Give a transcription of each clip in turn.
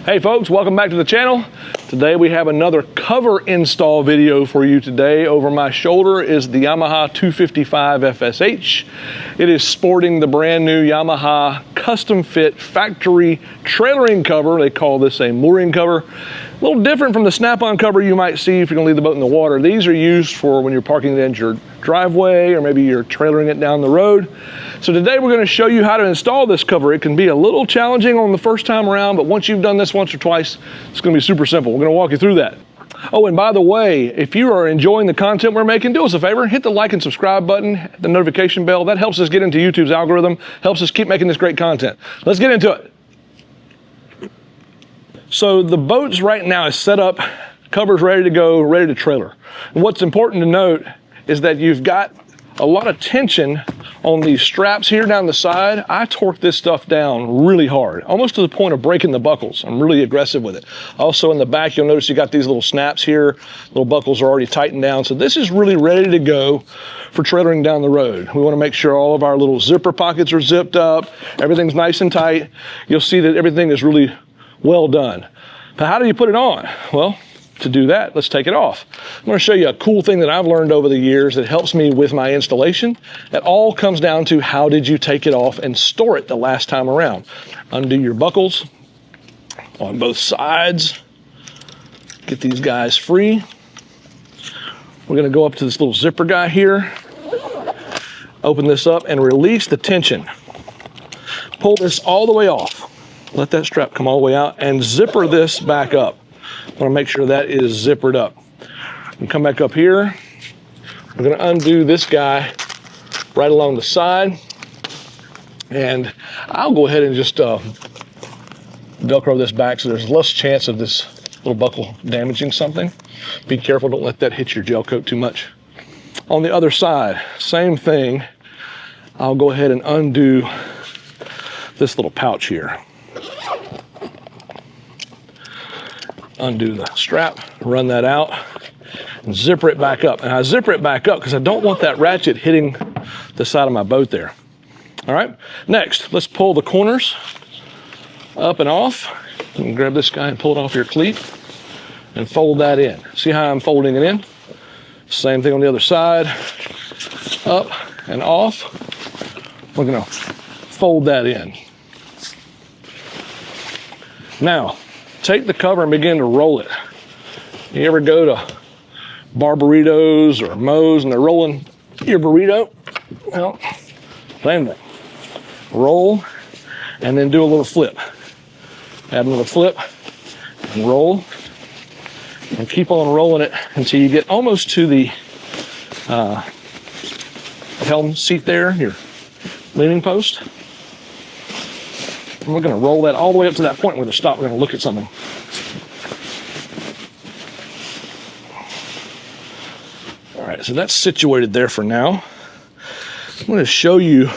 Hey folks, welcome back to the channel. Today we have another cover install video for you today. Over my shoulder is the Yamaha 255 FSH. It is sporting the brand new Yamaha custom fit factory trailering cover. They call this a mooring cover. A little different from the snap-on cover you might see if you're gonna leave the boat in the water. These are used for when you're parking it in your driveway or maybe you're trailering it down the road. So today we're going to show you how to install this cover. It can be a little challenging on the first time around, but once you've done this once or twice, it's going to be super simple. We're going to walk you through that. Oh, and by the way, if you are enjoying the content we're making, do us a favor, hit the like and subscribe button, hit the notification bell. That helps us get into YouTube's algorithm, helps us keep making this great content. Let's get into it. So the boat's right now is set up, cover's ready to go, ready to trailer. And what's important to note is that you've got a lot of tension on these straps here down the side. I torque this stuff down really hard, almost to the point of breaking the buckles. I'm really aggressive with it. Also in the back, you'll notice you got these little snaps here. Little buckles are already tightened down. So this is really ready to go for trailering down the road. We want to make sure all of our little zipper pockets are zipped up. Everything's nice and tight. You'll see that everything is really well done. But how do you put it on? Well, to do that, let's take it off. I'm going to show you a cool thing that I've learned over the years that helps me with my installation. It all comes down to how did you take it off and store it the last time around. Undo your buckles on both sides. Get these guys free. We're going to go up to this little zipper guy here. Open this up and release the tension. Pull this all the way off. Let that strap come all the way out and zipper this back up. I want to make sure that is zippered up. And come back up here. We're going to undo this guy right along the side. And I'll go ahead and just Velcro this back so there's less chance of this little buckle damaging something. Be careful, don't let that hit your gel coat too much. On the other side, same thing. I'll go ahead and undo this little pouch here. Undo the strap, run that out, and zipper it back up. And I zipper it back up because I don't want that ratchet hitting the side of my boat there. All right, next, let's pull the corners up and off. You can grab this guy and pull it off your cleat and fold that in. See how I'm folding it in? Same thing on the other side, up and off. We're gonna fold that in. Now, take the cover and begin to roll it. You ever go to bar burritos or Moe's and they're rolling your burrito? Well, same thing. Roll and then do a little flip. Add another flip and roll. And keep on rolling it until you get almost to the helm seat there, your leaning post. And we're going to roll that all the way up to that point where to stop. We're going to look at something. All right, so that's situated there for now. I'm going to show you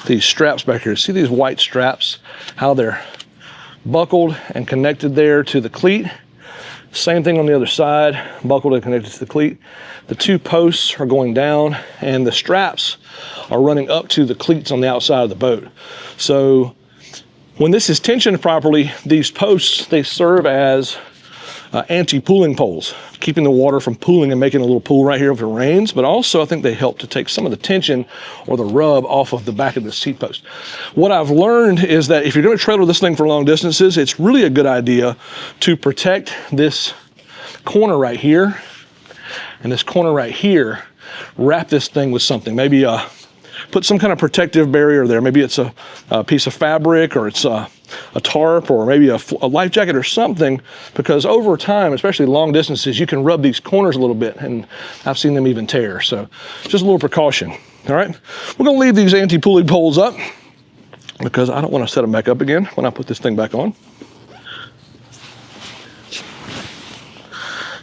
these straps back here. See these white straps, how they're buckled and connected there to the cleat. Same thing on the other side, buckled and connected to the cleat. The two posts are going down and the straps are running up to the cleats on the outside of the boat. So when this is tensioned properly, these posts, they serve as anti-pooling poles, keeping the water from pooling and making a little pool right here if it rains, but also I think they help to take some of the tension or the rub off of the back of the seat post. What I've learned is that if you're going to trailer this thing for long distances, it's really a good idea to protect this corner right here and this corner right here. Wrap this thing with something, maybe put some kind of protective barrier there. Maybe it's a piece of fabric or it's a tarp or maybe a life jacket or something, because over time, especially long distances, you can rub these corners a little bit and I've seen them even tear. So just a little precaution. All right, we're gonna leave these anti-pooling poles up because I don't want to set them back up again when I put this thing back on.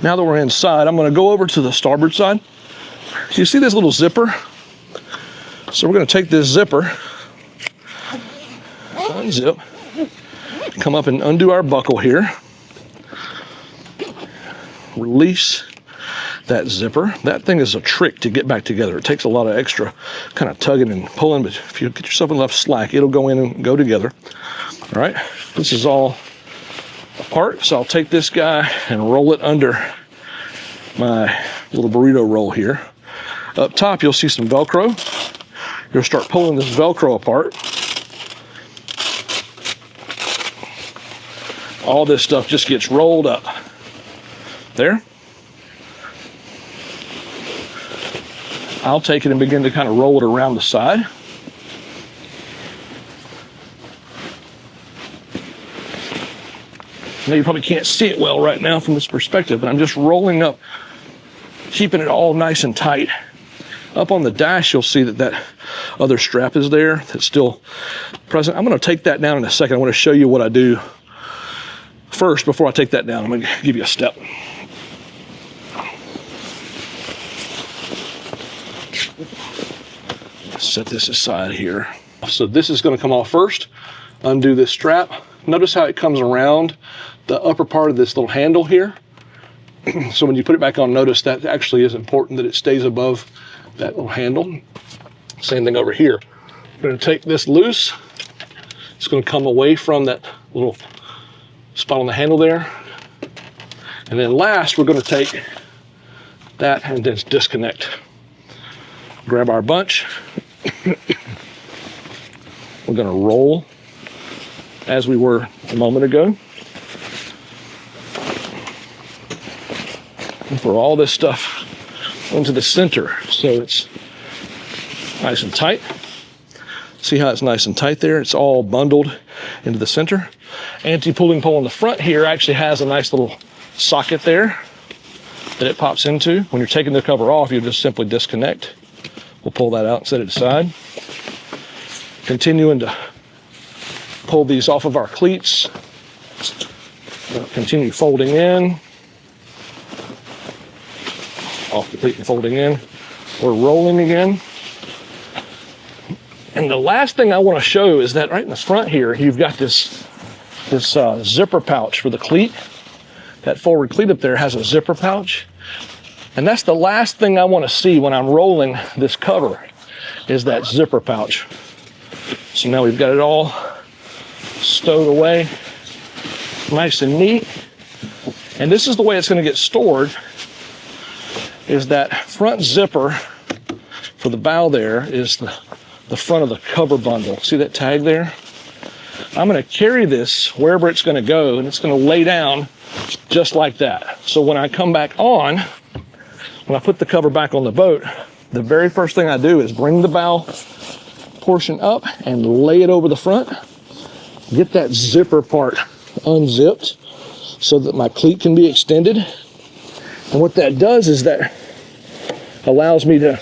Now that we're inside, I'm gonna go over to the starboard side. So you see this little zipper? So we're going to take this zipper, unzip, come up and undo our buckle here, release that zipper. That thing is a trick to get back together. It takes a lot of extra kind of tugging and pulling, but if you get yourself enough slack, it'll go in and go together. All right, this is all apart. So I'll take this guy and roll it under my little burrito roll here. Up top, you'll see some Velcro. You'll start pulling this Velcro apart. All this stuff just gets rolled up. There. I'll take it and begin to kind of roll it around the side. Now you probably can't see it well right now from this perspective, but I'm just rolling up, keeping it all nice and tight. Up on the dash, you'll see that that other strap is there that's still present. I'm going to take that down in a second. I want to show you what I do first before I take that down. I'm going to give you a step. Set this aside here. So this is going to come off first. Undo this strap. Notice how it comes around the upper part of this little handle here. So when you put it back on, notice that actually is important that it stays above that little handle. Same thing over here. We're going to take this loose. It's going to come away from that little spot on the handle there. And then last, we're going to take that and then disconnect. Grab our bunch. We're going to roll as we were a moment ago. And pour all this stuff into the center so it's nice and tight. See how it's nice and tight there? It's all bundled into the center. Anti-pulling pole in the front here actually has a nice little socket there that it pops into. When you're taking the cover off, you just simply disconnect. We'll pull that out and set it aside. Continuing to pull these off of our cleats. We'll continue folding in. Off the cleat and folding in. We're rolling again. And the last thing I want to show is that right in the front here, you've got this zipper pouch for the cleat. That forward cleat up there has a zipper pouch. And that's the last thing I want to see when I'm rolling this cover, is that zipper pouch. So now we've got it all stowed away, nice and neat. And this is the way it's going to get stored, is that front zipper for the bow there is the front of the cover bundle. See that tag there? I'm going to carry this wherever it's going to go, and it's going to lay down just like that. So when I come back on, when I put the cover back on the boat, the very first thing I do is bring the bow portion up and lay it over the front. Get that zipper part unzipped so that my cleat can be extended. And what that does is that allows me to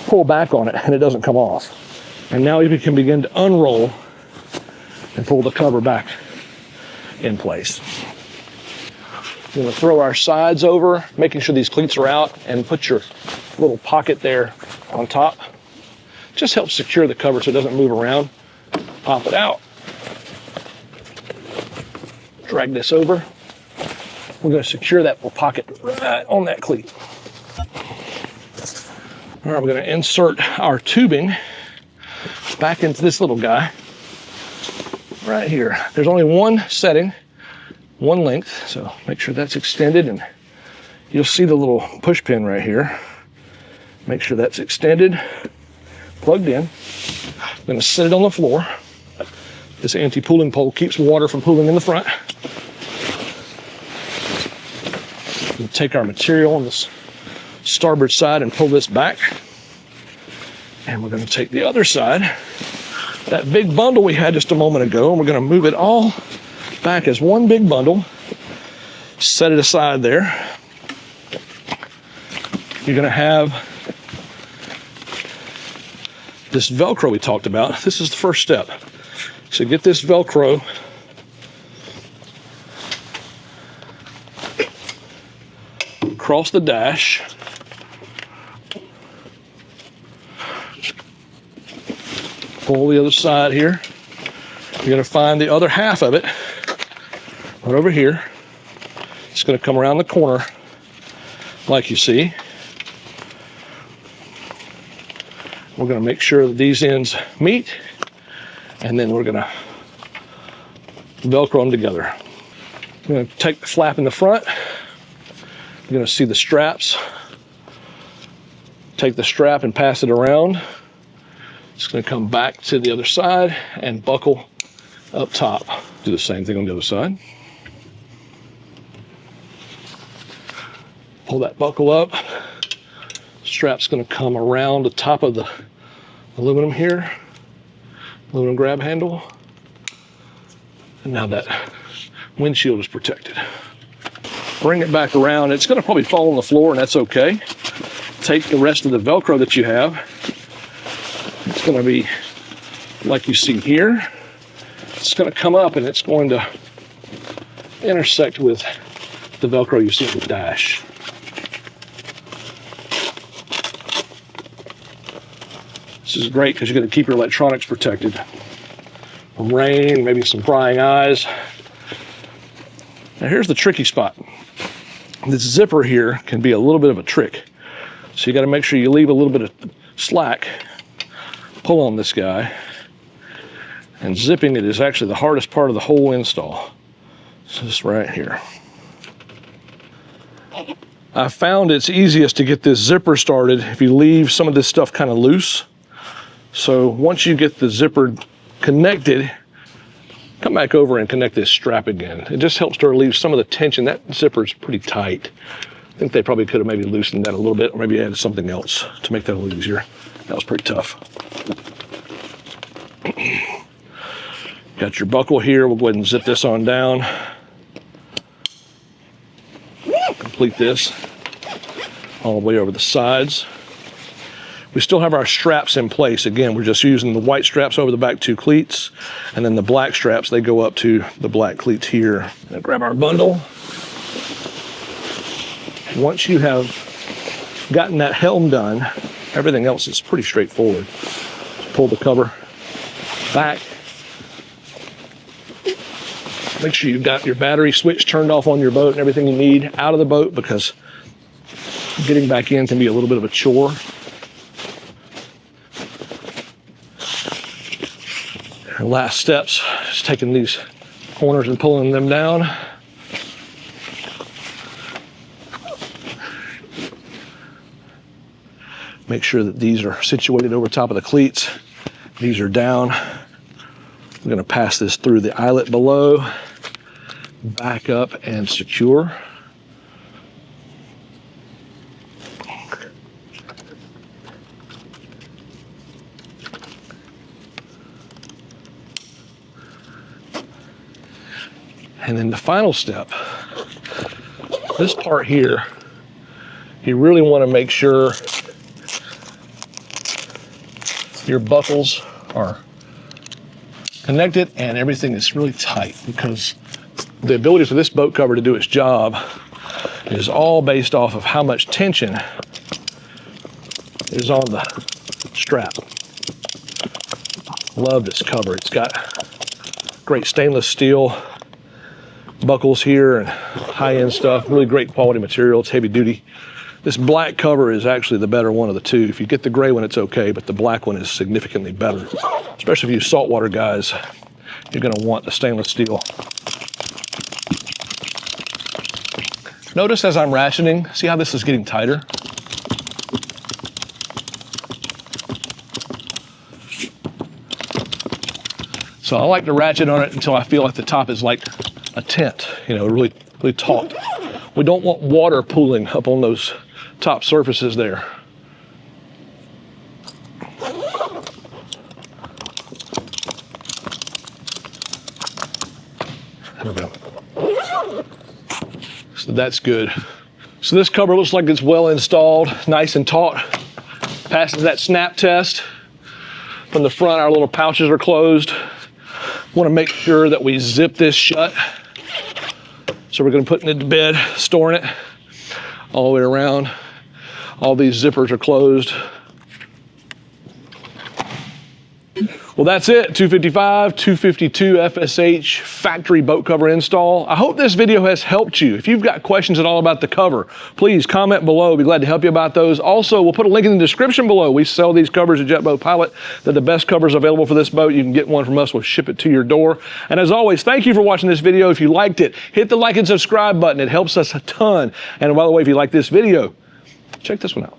pull back on it and it doesn't come off. And now we can begin to unroll and pull the cover back in place. We're going to throw our sides over, making sure these cleats are out, and put your little pocket there on top. Just helps secure the cover so it doesn't move around. Pop it out. Drag this over. We're going to secure that little pocket right on that cleat. All right, we're going to insert our tubing back into this little guy right here. There's only one setting, one length, so make sure that's extended, and you'll see the little push pin right here. Make sure that's extended, plugged in. I'm going to set it on the floor. This anti-pooling pole keeps water from pooling in the front. We'll take our material on this starboard side and pull this back. And we're going to take the other side, that big bundle we had just a moment ago, and we're going to move it all back as one big bundle. Set it aside there. You're going to have this Velcro we talked about. This is the first step. So get this Velcro across the dash. Pull the other side here. You're going to find the other half of it right over here. It's going to come around the corner like you see. We're going to make sure that these ends meet, and then we're going to Velcro them together. I'm going to take the flap in the front. You're going to see the straps. Take the strap and pass it around. It's going to come back to the other side and buckle up top. Do the same thing on the other side. Pull that buckle up. Strap's going to come around the top of the aluminum here. Aluminum grab handle. And now that windshield is protected. Bring it back around. It's going to probably fall on the floor, and that's okay. Take the rest of the Velcro that you have. It's going to be like you see here. It's going to come up and it's going to intersect with the Velcro you see on the dash. This is great because you're going to keep your electronics protected from rain, maybe some prying eyes. Now here's the tricky spot. This zipper here can be a little bit of a trick. So you got to make sure you leave a little bit of slack. Pull on this guy. And zipping it is actually the hardest part of the whole install. So this right here. I found it's easiest to get this zipper started if you leave some of this stuff kind of loose. So once you get the zipper connected, come back over and connect this strap again. It just helps to relieve some of the tension. That zipper is pretty tight. I think they probably could have maybe loosened that a little bit or maybe added something else to make that a little easier. That was pretty tough. Got your buckle here. We'll go ahead and zip this on down. Complete this all the way over the sides. We still have our straps in place. Again, we're just using the white straps over the back two cleats, and then the black straps, they go up to the black cleats here. Now grab our bundle. Once you have gotten that helm done, everything else is pretty straightforward. Just pull the cover back. Make sure you've got your battery switch turned off on your boat and everything you need out of the boat, because getting back in can be a little bit of a chore. And last steps, just taking these corners and pulling them down. Make sure that these are situated over top of the cleats. These are down. I'm going to pass this through the eyelet below, back up and secure. And then the final step, this part here, you really want to make sure your buckles are connected and everything is really tight, because the ability for this boat cover to do its job is all based off of how much tension is on the strap. Love this cover. It's got great stainless steel buckles here and high-end stuff, really great quality material. It's heavy duty. This black cover is actually the better one of the two. If you get the gray one, it's okay, but the black one is significantly better. Especially if you saltwater guys, you're gonna want the stainless steel. Notice as I'm ratcheting, see how this is getting tighter? So I like to ratchet on it until I feel like the top is like a tent, you know, really taut. We don't want water pooling up on those top surfaces there. There we go. So that's good. So this cover looks like it's well installed, nice and taut. Passes that snap test. From the front, our little pouches are closed. Want to make sure that we zip this shut. So we're going to put it into bed, storing it all the way around. All these zippers are closed. Well, that's it, 255, 252 FSH factory boat cover install. I hope this video has helped you. If you've got questions at all about the cover, please comment below. We'll be glad to help you about those. Also, we'll put a link in the description below. We sell these covers at JetBoatPilot. They're the best covers available for this boat. You can get one from us. We'll ship it to your door. And as always, thank you for watching this video. If you liked it, hit the like and subscribe button. It helps us a ton. And by the way, if you like this video, check this one out.